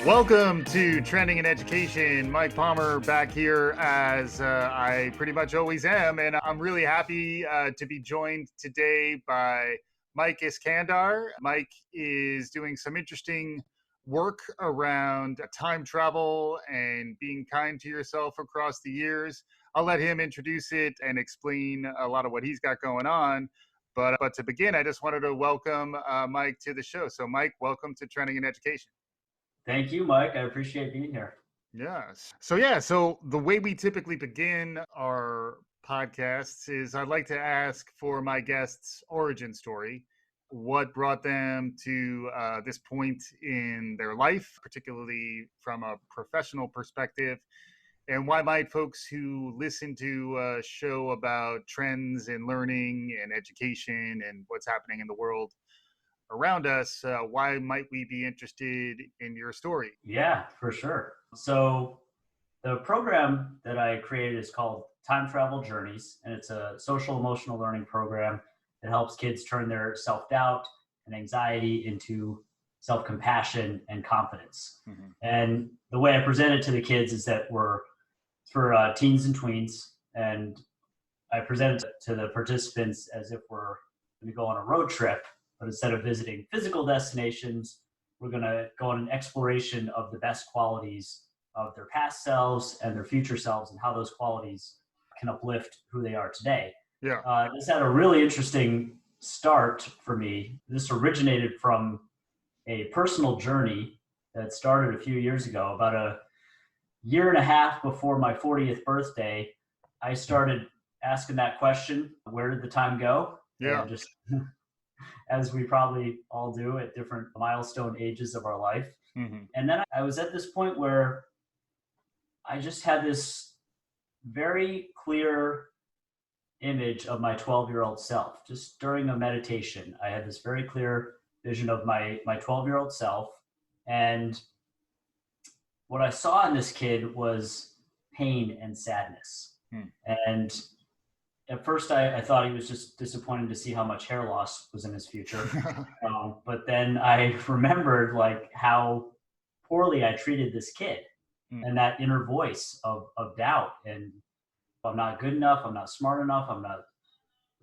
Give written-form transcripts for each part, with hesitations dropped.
Welcome to Trending in Education. Mike Palmer back here as I pretty much always am. And I'm really happy to be joined today by Mike Iskandar. Mike is doing some interesting work around time travel and being kind to yourself across the years. I'll let him introduce it and explain a lot of what he's got going on. But to begin, I just wanted to welcome Mike to the show. So Mike, welcome to Trending in Education. Thank you, Mike. I appreciate being here. Yes. So the way we typically begin our podcasts is I'd like to ask for my guests' origin story. What brought them to this point in their life, particularly from a professional perspective? And why might folks who listen to a show about trends in learning and education and what's happening in the world around us, why might we be interested in your story? Yeah, for sure. So the program that I created is called Time Travel Journeys, and it's a social emotional learning program that helps kids turn their self-doubt and anxiety into self-compassion and confidence. Mm-hmm. And the way I present it to the kids is that we're for teens and tweens, and I present it to the participants as if we're going to go on a road trip. But instead of visiting physical destinations, we're going to go on an exploration of the best qualities of their past selves and their future selves and how those qualities can uplift who they are today. Yeah. This had a really interesting start for me. This originated from a personal journey that started a few years ago. About a year and a half before my 40th birthday, I started asking that question, where did the time go? Yeah. And just as we probably all do at different milestone ages of our life. Mm-hmm. And then I was at this point where I just had this very clear image of my 12-year-old self. Just during a meditation, I had this very clear vision of my 12-year-old self. And what I saw in this kid was pain and sadness. And at first, I thought he was just disappointed to see how much hair loss was in his future. But then I remembered like how poorly I treated this kid and that inner voice of doubt. And I'm not good enough. I'm not smart enough. I'm not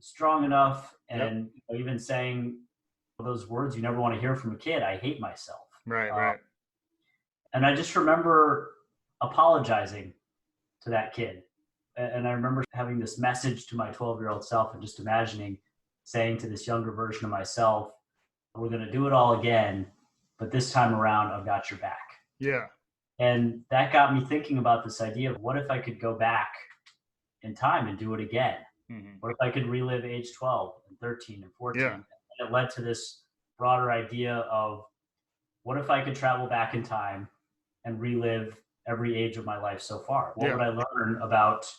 strong enough. And even saying those words you never want to hear from a kid, I hate myself. Right. And I just remember apologizing to that kid. And I remember having this message to my 12-year-old self and just imagining saying to this younger version of myself, we're going to do it all again, but this time around, I've got your back. Yeah. And that got me thinking about this idea of what if I could go back in time and do it again? Mm-hmm. What if I could relive age 12 and 13 and 14? Yeah. And it led to this broader idea of what if I could travel back in time and relive every age of my life so far? What would I learn about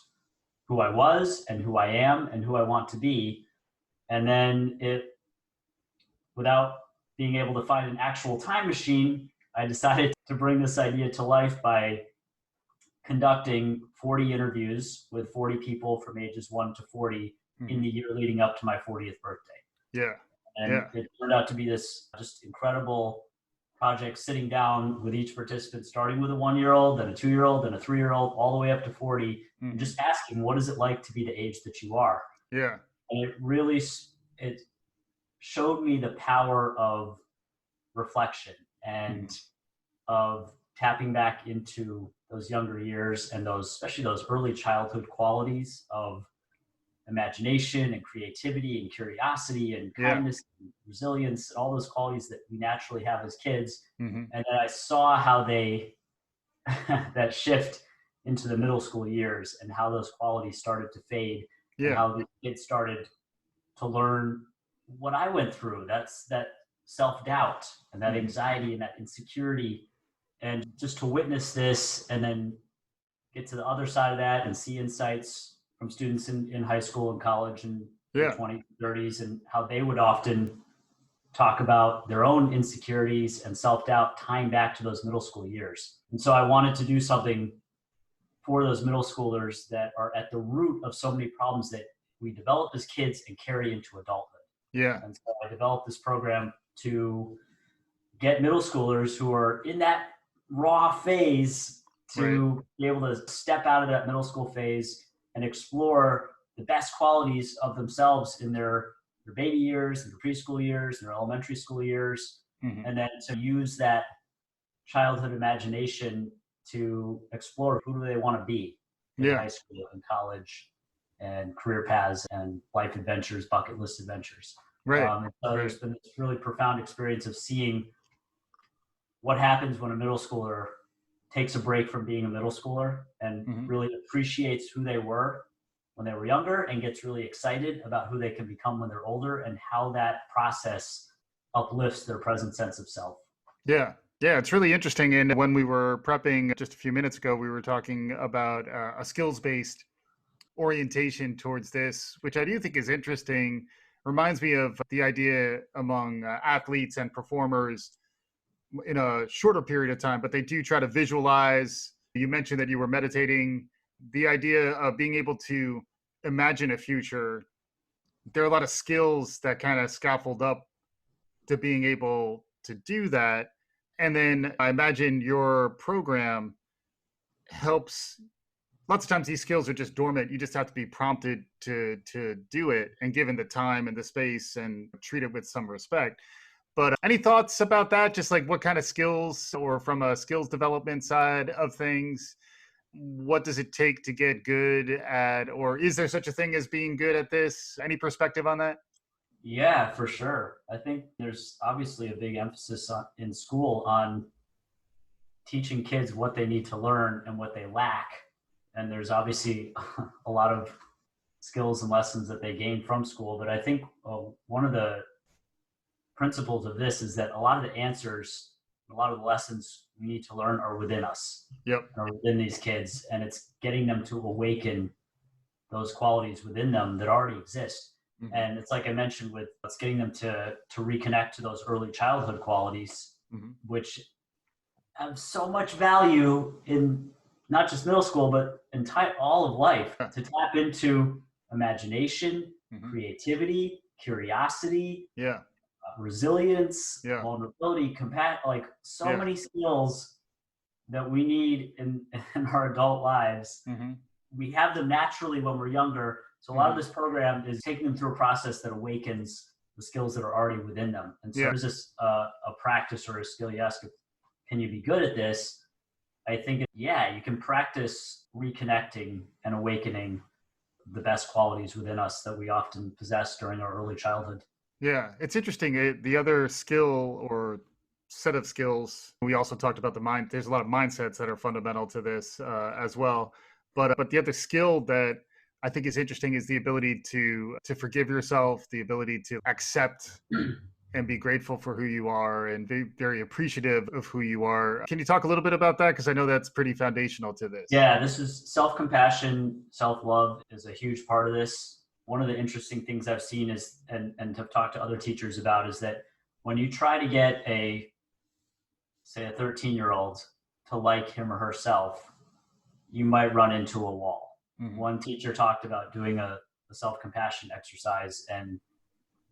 who I was and who I am and who I want to be? And then without being able to find an actual time machine, I decided to bring this idea to life by conducting 40 interviews with 40 people from ages 1 to 40 in the year leading up to my 40th birthday. Yeah. And it turned out to be this just incredible project, sitting down with each participant, starting with a 1-year-old, then a 2-year-old, then a 3-year-old, all the way up to 40, and just asking, what is it like to be the age that you are? Yeah. And it showed me the power of reflection and of tapping back into those younger years and especially those early childhood qualities of imagination and creativity and curiosity and kindness and resilience, all those qualities that we naturally have as kids. And then I saw how that shift into the middle school years and how those qualities started to fade and how the kids started to learn what I went through. That's that self-doubt and that anxiety and that insecurity. And just to witness this and then get to the other side of that and see insights from students in high school and college and their 20s, 30s, and how they would often talk about their own insecurities and self-doubt tying back to those middle school years. And so I wanted to do something for those middle schoolers that are at the root of so many problems that we develop as kids and carry into adulthood. Yeah. And so I developed this program to get middle schoolers who are in that raw phase Right. to be able to step out of that middle school phase and explore the best qualities of themselves in their baby years, their preschool years, their elementary school years, Hmm. and then to use that childhood imagination to explore who do they want to be in Yeah. high school and college and career paths and life adventures, bucket list adventures. Right. And so Right. there's been this really profound experience of seeing what happens when a middle schooler takes a break from being a middle schooler and Hmm. really appreciates who they were when they were younger and gets really excited about who they can become when they're older and how that process uplifts their present sense of self. Yeah. Yeah, it's really interesting. And when we were prepping just a few minutes ago, we were talking about a skills-based orientation towards this, which I do think is interesting. Reminds me of the idea among athletes and performers in a shorter period of time, but they do try to visualize. You mentioned that you were meditating. The idea of being able to imagine a future, there are a lot of skills that kind of scaffold up to being able to do that. And then I imagine your program helps. Lots of times these skills are just dormant. You just have to be prompted to do it and given the time and the space and treat it with some respect. But any thoughts about that? Just like what kind of skills, or from a skills development side of things, what does it take to get good at, or is there such a thing as being good at this? Any perspective on that? Yeah, for sure. I think there's obviously a big emphasis in school on teaching kids what they need to learn and what they lack. And there's obviously a lot of skills and lessons that they gain from school. But I think one of the principles of this is that a lot of the answers, a lot of the lessons we need to learn are within us, Yep. are within these kids. And it's getting them to awaken those qualities within them that already exist. Mm-hmm. And it's like I mentioned with it's getting them to reconnect to those early childhood qualities, Mm-hmm. which have so much value in not just middle school, but all of life, Yeah. to tap into imagination, Mm-hmm. creativity, curiosity, Yeah. Resilience, Yeah. vulnerability, like so Yeah. many skills that we need in our adult lives. Mm-hmm. We have them naturally when we're younger. So a lot of this program is taking them through a process that awakens the skills that are already within them. And so there's this a practice or a skill. You ask, can you be good at this? I think, yeah, you can practice reconnecting and awakening the best qualities within us that we often possess during our early childhood. Yeah, it's interesting. The other skill or set of skills, we also talked about the mind. There's a lot of mindsets that are fundamental to this as well. But the other skill that I think is interesting is the ability to forgive yourself, the ability to accept and be grateful for who you are and be very appreciative of who you are. Can you talk a little bit about that? Because I know that's pretty foundational to this. Yeah, this is self-compassion, self-love is a huge part of this. One of the interesting things I've seen is, and have talked to other teachers about, is that when you try to get say a 13-year-old to like him or herself, you might run into a wall. Mm-hmm. One teacher talked about doing a self-compassion exercise and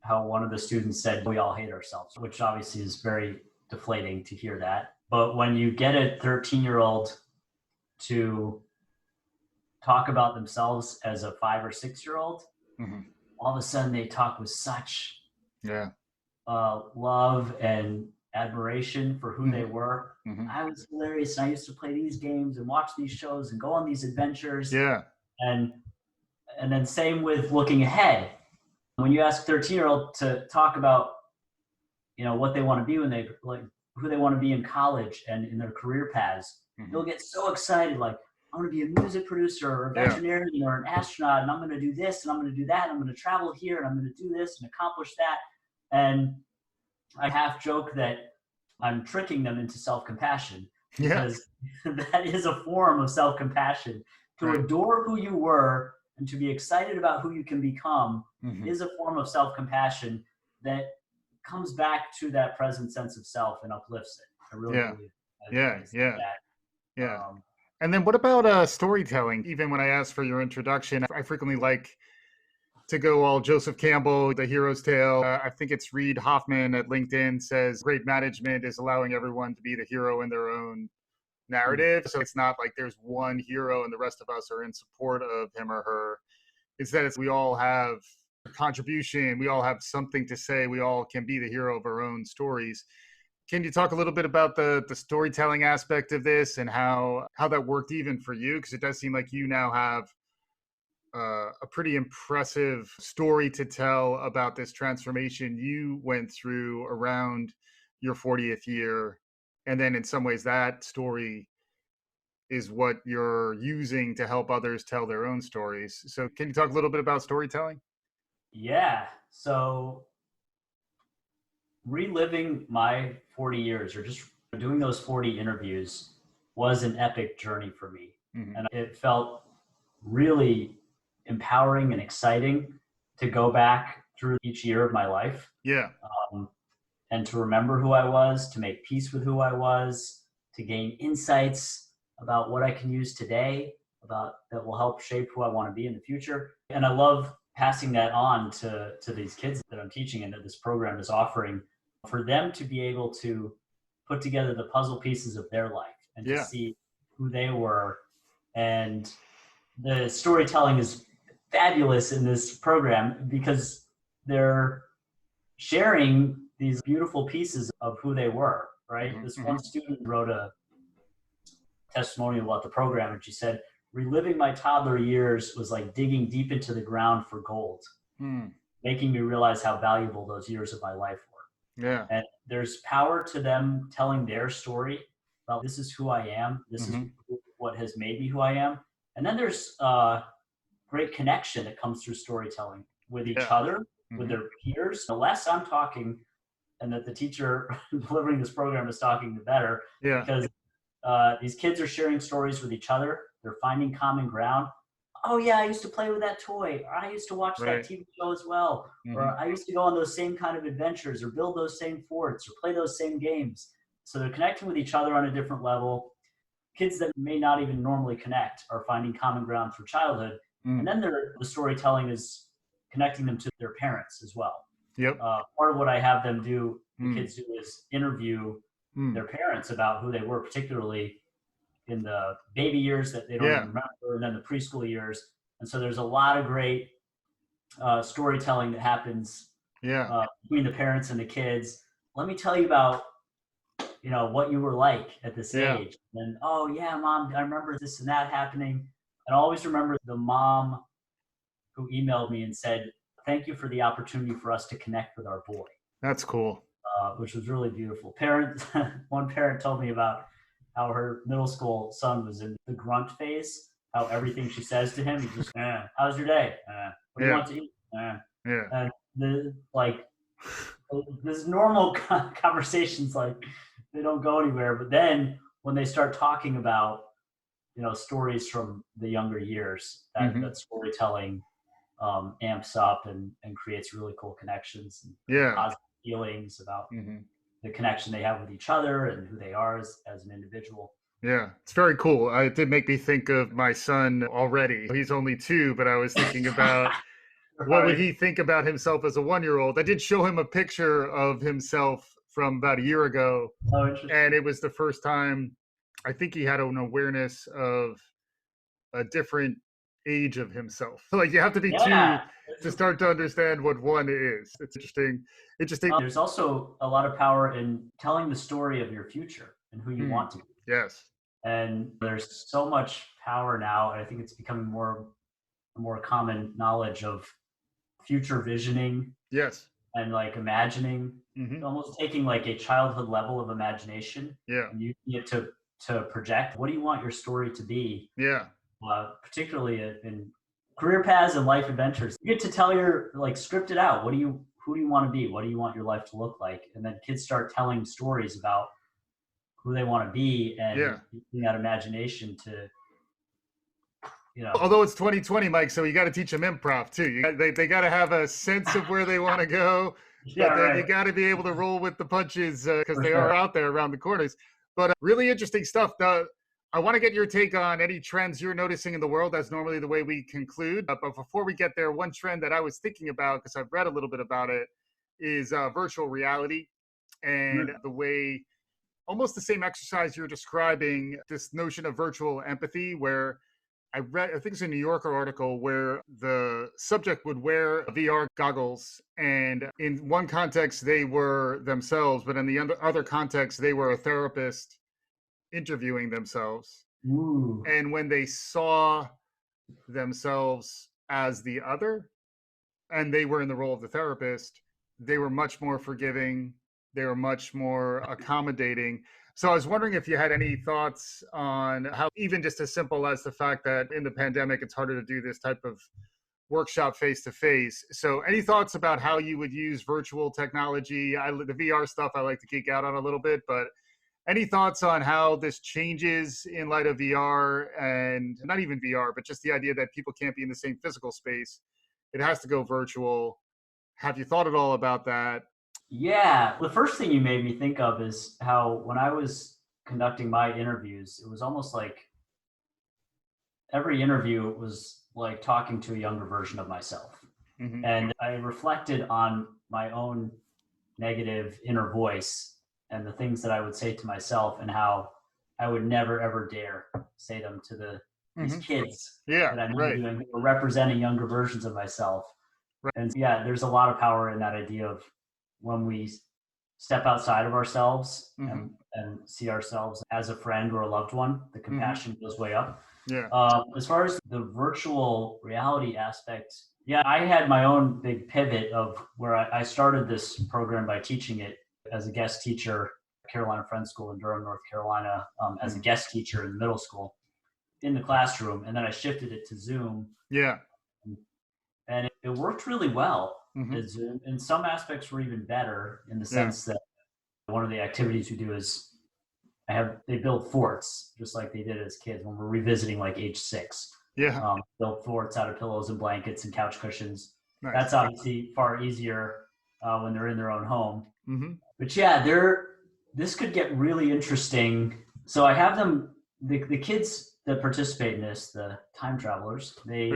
how one of the students said, we all hate ourselves, which obviously is very deflating to hear that. But when you get a 13-year-old to talk about themselves as a 5 or 6-year-old, mm-hmm. all of a sudden they talk with such love and admiration for who mm-hmm. they were. Mm-hmm. I was hilarious. And I used to play these games and watch these shows and go on these adventures. Yeah. And then same with looking ahead. When you ask a 13-year-old to talk about, what they want to be when they like who they want to be in college and in their career paths, mm-hmm. they'll get so excited. Like, I'm going to be a music producer or a veterinarian or an astronaut, and I'm going to do this and I'm going to do that. And I'm going to travel here and I'm going to do this and accomplish that. And I half joke that I'm tricking them into self-compassion because that is a form of self-compassion. To adore who you were and to be excited about who you can become mm-hmm. is a form of self-compassion that comes back to that present sense of self and uplifts it. I really believe that. And then what about storytelling? Even when I asked for your introduction, I frequently like to go all Joseph Campbell, The Hero's Tale. I think it's Reid Hoffman at LinkedIn says, great management is allowing everyone to be the hero in their own narrative. So it's not like there's one hero and the rest of us are in support of him or her. Instead, we all have a contribution. We all have something to say. We all can be the hero of our own stories. Can you talk a little bit about the storytelling aspect of this and how that worked even for you? Because it does seem like you now have a pretty impressive story to tell about this transformation you went through around your 40th year. And then in some ways that story is what you're using to help others tell their own stories. So can you talk a little bit about storytelling? Yeah. So reliving my 40 years or just doing those 40 interviews was an epic journey for me. Mm-hmm. And it felt really empowering and exciting to go back through each year of my life. Yeah. And to remember who I was, to make peace with who I was, to gain insights about what I can use today, about that will help shape who I want to be in the future. And I love passing that on to these kids that I'm teaching and that this program is offering, for them to be able to put together the puzzle pieces of their life and to see who they were. And the storytelling is fabulous in this program because they're sharing these beautiful pieces of who they were, right? Mm-hmm. This one student wrote a testimonial about the program, and she said, reliving my toddler years was like digging deep into the ground for gold, making me realize how valuable those years of my life were. Yeah. And there's power to them telling their story about this is who I am, this is what has made me who I am. And then there's great connection that comes through storytelling with each other, with their peers. The less I'm talking and that the teacher delivering this program is talking, the better. Yeah. Because these kids are sharing stories with each other. They're finding common ground. Oh yeah, I used to play with that toy. Or I used to watch that TV show as well. Or I used to go on those same kind of adventures or build those same forts or play those same games. So they're connecting with each other on a different level. Kids that may not even normally connect are finding common ground through childhood. And then the storytelling is connecting them to their parents as well. Yep. Part of what I have them do, the kids do, is interview their parents about who they were, particularly in the baby years that they don't even remember, and then the preschool years. And so there's a lot of great storytelling that happens between the parents and the kids. Let me tell you about, what you were like at this age. And, oh yeah, Mom, I remember this and that happening. And I always remember the mom who emailed me and said, thank you for the opportunity for us to connect with our boy. That's cool. Which was really beautiful. One parent told me about how her middle school son was in the grunt phase, how everything she says to him, he just, how's your day? What do you want to eat? And this normal conversations, like, they don't go anywhere. But then when they start talking about, stories from the younger years, that storytelling amps up and creates really cool connections and positive feelings about the connection they have with each other and who they are as an individual. Yeah, it's very cool. It did make me think of my son already. He's only 2, but I was thinking about what would he think about himself as a 1-year-old. I did show him a picture of himself from about a year ago. Oh, interesting. And it was the first time I think he had an awareness of a different age of himself. Like, you have to be 2 to start to understand what 1 is. It's interesting. There's also a lot of power in telling the story of your future and who you want to be. Yes. And there's so much power now, and I think it's becoming a more common knowledge of future visioning. Yes. And like imagining, almost taking like a childhood level of imagination. Yeah. And using it to project. What do you want your story to be? Yeah. Particularly in career paths and life adventures. You get to tell script it out. Who do you want to be? What do you want your life to look like? And then kids start telling stories about who they want to be and using that imagination to, Although it's 2020, Mike, so you got to teach them improv too. They got to have a sense of where they want to go. But then you got to be able to roll with the punches because they are out there around the corners. But really interesting stuff. I want to get your take on any trends you're noticing in the world. That's normally the way we conclude. But before we get there, one trend that I was thinking about, because I've read a little bit about it, is virtual reality and the way almost the same exercise you're describing, this notion of virtual empathy, where I read, I think it's a New Yorker article where the subject would wear VR goggles, and in one context they were themselves, but in the other context they were a therapist interviewing themselves. Ooh. And when they saw themselves as the other, and they were in the role of the therapist, they were much more forgiving. They were much more accommodating. So I was wondering if you had any thoughts on how, even just as simple as the fact that in the pandemic, it's harder to do this type of workshop face to face. So any thoughts about how you would use virtual technology? The VR stuff I like to geek out on a little bit, but any thoughts on how this changes in light of VR, and not even VR, but just the idea that people can't be in the same physical space? It has to go virtual. Have you thought at all about that? Yeah, the first thing you made me think of is how when I was conducting my interviews, it was almost like every interview was like talking to a younger version of myself. Mm-hmm. And I reflected on my own negative inner voice and the things that I would say to myself, and how I would never, ever dare say them to these kids that I knew doing, who were representing younger versions of myself. Right. And yeah, there's a lot of power in that idea of when we step outside of ourselves and see ourselves as a friend or a loved one, the compassion goes way up. Yeah. As far as the virtual reality aspect, yeah, I had my own big pivot of where I started this program by teaching it as a guest teacher at Carolina Friends School in Durham, North Carolina, as a guest teacher in the middle school in the classroom. And then I shifted it to Zoom. Yeah. And it worked really well. Zoom. And some aspects were even better in the sense that one of the activities we do is they build forts just like they did as kids when we're revisiting like age 6. Yeah. Build forts out of pillows and blankets and couch cushions. Nice. That's obviously far easier when they're in their own home. But yeah, this could get really interesting. So I have them, the kids that participate in this, the time travelers, they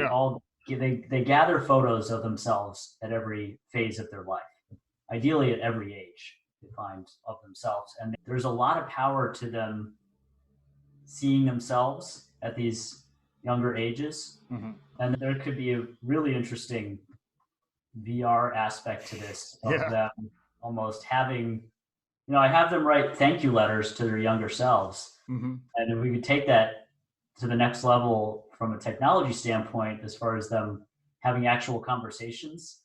gather photos of themselves at every phase of their life, ideally at every age they find of themselves. And there's a lot of power to them seeing themselves at these younger ages. And there could be a really interesting VR aspect to this, of them almost having, I have them write thank you letters to their younger selves. And if we could take that to the next level from a technology standpoint, as far as them having actual conversations,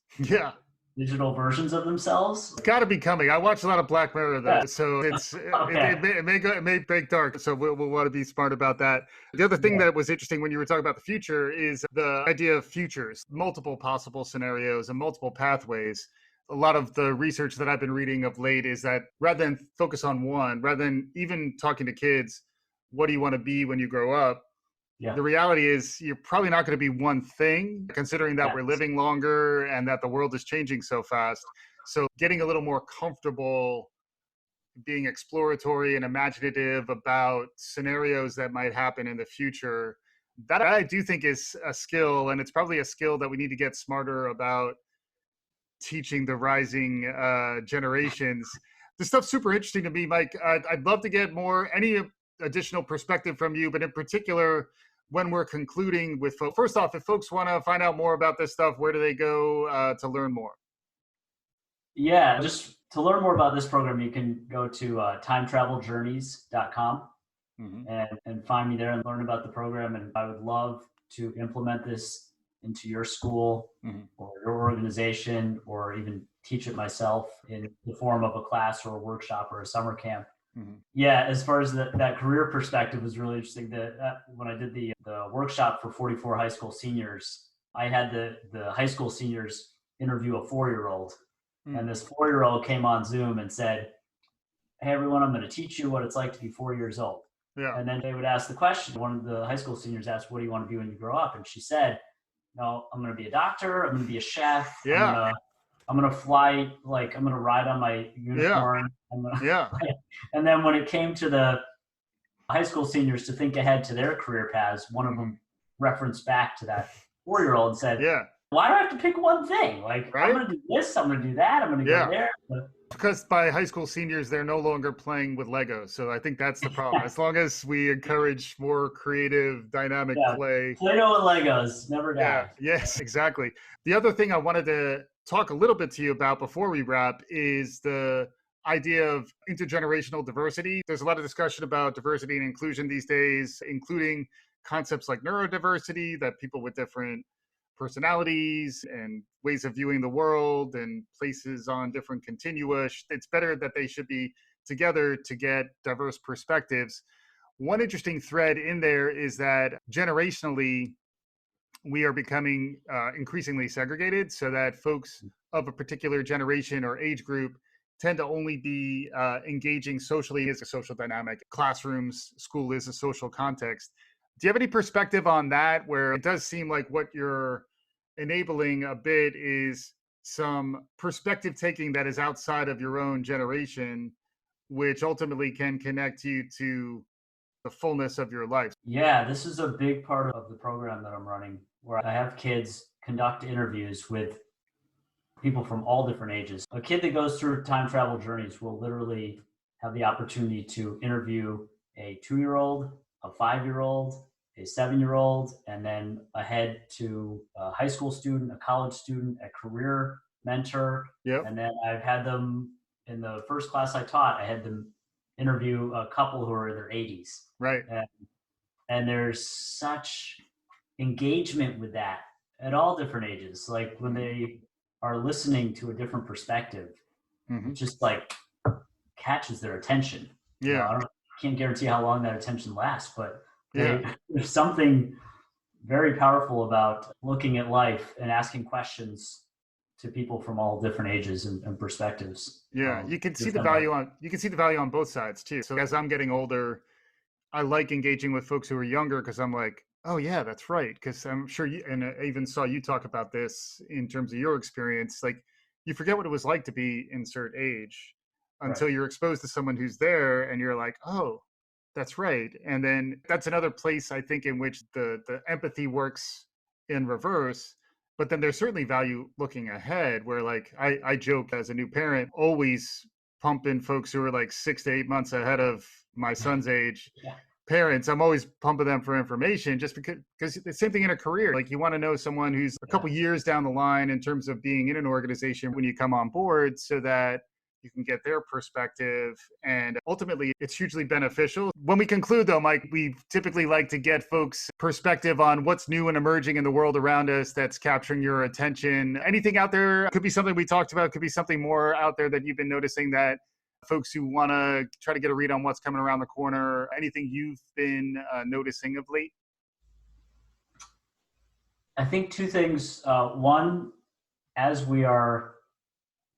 digital versions of themselves. It's got to be coming. I watch a lot of Black Mirror though, so it's it may break dark. So we'll want to be smart about that. The other thing that was interesting when you were talking about the future is the idea of futures, multiple possible scenarios and multiple pathways. A lot of the research that I've been reading of late is that rather than focus on one, rather than even talking to kids, what do you want to be when you grow up? The reality is you're probably not going to be one thing, considering that we're living longer and that the world is changing so fast. So getting a little more comfortable being exploratory and imaginative about scenarios that might happen in the future, that I do think is a skill, and it's probably a skill that we need to get smarter about teaching the rising generations. This stuff's super interesting to me, Mike. I'd love to get any additional perspective from you, but in particular, when we're concluding with folks, first off, if folks want to find out more about this stuff, where do they go to learn more? Yeah, just to learn more about this program, you can go to timetraveljourneys.com and find me there and learn about the program. And I would love to implement this into your school or your organization, or even teach it myself in the form of a class or a workshop or a summer camp. Yeah, as far as that career perspective was really interesting. When I did the workshop for 44 high school seniors, I had the high school seniors interview a 4-year-old. And this 4-year-old came on Zoom and said, "Hey everyone, I'm going to teach you what it's like to be 4 years old." And then they would ask the question. One of the high school seniors asked, "What do you want to be when you grow up?" And she said, "No, I'm going to be a doctor. I'm going to be a chef. I'm going to fly, I'm going to ride on my unicorn." And then when it came to the high school seniors to think ahead to their career paths, one of them referenced back to that 4-year-old and said, "Why do I have to pick one thing? I'm going to do this, I'm going to do that, I'm going to go there." Because by high school seniors, they're no longer playing with Legos. So I think that's the problem. As long as we encourage more creative, dynamic Yeah, play. Play-Doh and Legos never Yeah, die. yes, exactly. The other thing I wanted to talk a little bit to you about before we wrap is the idea of intergenerational diversity. There's a lot of discussion about diversity and inclusion these days, including concepts like neurodiversity, that people with different personalities and ways of viewing the world and places on different continua. It's better that they should be together to get diverse perspectives. One interesting thread in there is that generationally, we are becoming increasingly segregated, so that folks of a particular generation or age group tend to only be engaging socially as a social dynamic. Classrooms, school is a social context. Do you have any perspective on that, where it does seem like what you're enabling a bit is some perspective taking that is outside of your own generation, which ultimately can connect you to the fullness of your life? Yeah, this is a big part of the program that I'm running, where I have kids conduct interviews with people from all different ages. A kid that goes through time travel journeys will literally have the opportunity to interview a 2-year-old, a 5-year-old, a 7-year-old, and then ahead to a high school student, a college student, a career mentor. Yep. And then I've had them in the first class I taught, I had them interview a couple who are in their 80s. Right. And there's such engagement with that at all different ages. Like when they are listening to a different perspective, Mm-hmm. just like catches their attention. Yeah. You know, I can't guarantee how long that attention lasts, but Yeah. there's something very powerful about looking at life and asking questions to people from all different ages and perspectives. Yeah, you can see the value on both sides too. So as I'm getting older, I like engaging with folks who are younger because I'm like, oh yeah, that's right. Because I'm sure you, and I even saw you talk about this in terms of your experience. Like, you forget what it was like to be insert age until Right. you're exposed to someone who's there, and you're like, oh, that's right. And then that's another place I think in which the empathy works in reverse. But then there's certainly value looking ahead, where like I joke as a new parent, always pumping folks who are like 6 to 8 months ahead of my son's age Yeah. parents. I'm always pumping them for information, just because the same thing in a career. Like, you want to know someone who's a couple years down the line in terms of being in an organization when you come on board, so that you can get their perspective. And ultimately, it's hugely beneficial. When we conclude, though, Mike, we typically like to get folks' perspective on what's new and emerging in the world around us that's capturing your attention. Anything out there? Could be something we talked about, could be something more out there that you've been noticing, that folks who want to try to get a read on what's coming around the corner, anything you've been noticing of late? I think two things. One, as we are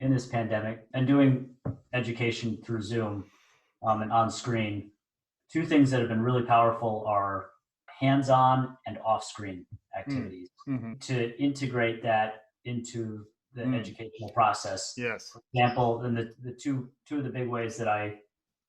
in this pandemic and doing education through Zoom and on screen, two things that have been really powerful are hands-on and off-screen activities to integrate that into the educational process. Yes. For example, and the two of the big ways that I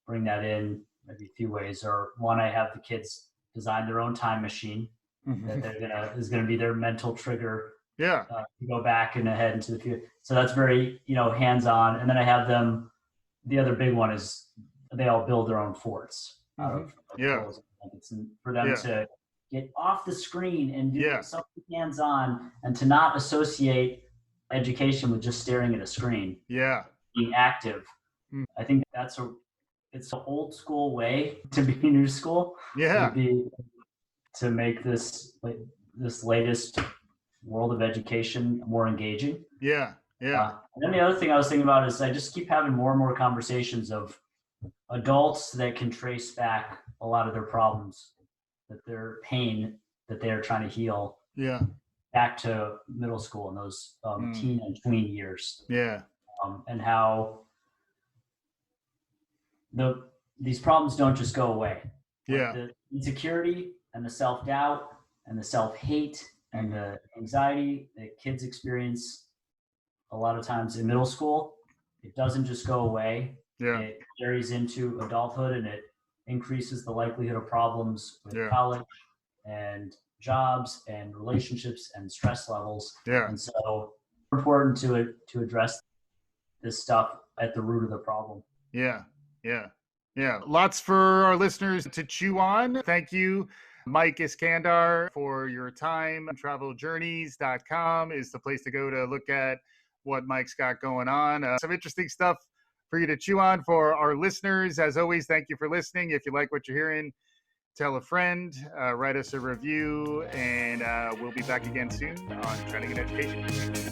bring that in, maybe a few ways, are one, I have the kids design their own time machine that is gonna be their mental trigger. Yeah. To go back and ahead into the future. So that's very, hands-on. And then I have them, the other big one is they all build their own forts out of pillows and blankets, and for them to get off the screen and do something hands-on, and to not associate education with just staring at a screen. Yeah. Being active. I think it's an old school way to be new school. Yeah. To make this latest world of education more engaging. Yeah. Yeah. And then the other thing I was thinking about is I just keep having more and more conversations of adults that can trace back a lot of their problems, that their pain that they are trying to heal. Yeah. Back to middle school and those teen and tween years. Yeah. And how these problems don't just go away. Yeah. Like the insecurity and the self-doubt and the self-hate and the anxiety that kids experience a lot of times in middle school, it doesn't just go away. Yeah. It carries into adulthood, and it increases the likelihood of problems with college and jobs and relationships and stress levels. Yeah. And so it's important to address this stuff at the root of the problem. Yeah. Lots for our listeners to chew on. Thank you, Mike Iskandar, for your time. TravelJourneys.com is the place to go to look at what Mike's got going on. Some interesting stuff for you to chew on for our listeners. As always, thank you for listening. If you like what you're hearing, tell a friend, write us a review, and we'll be back again soon on Trending in Education.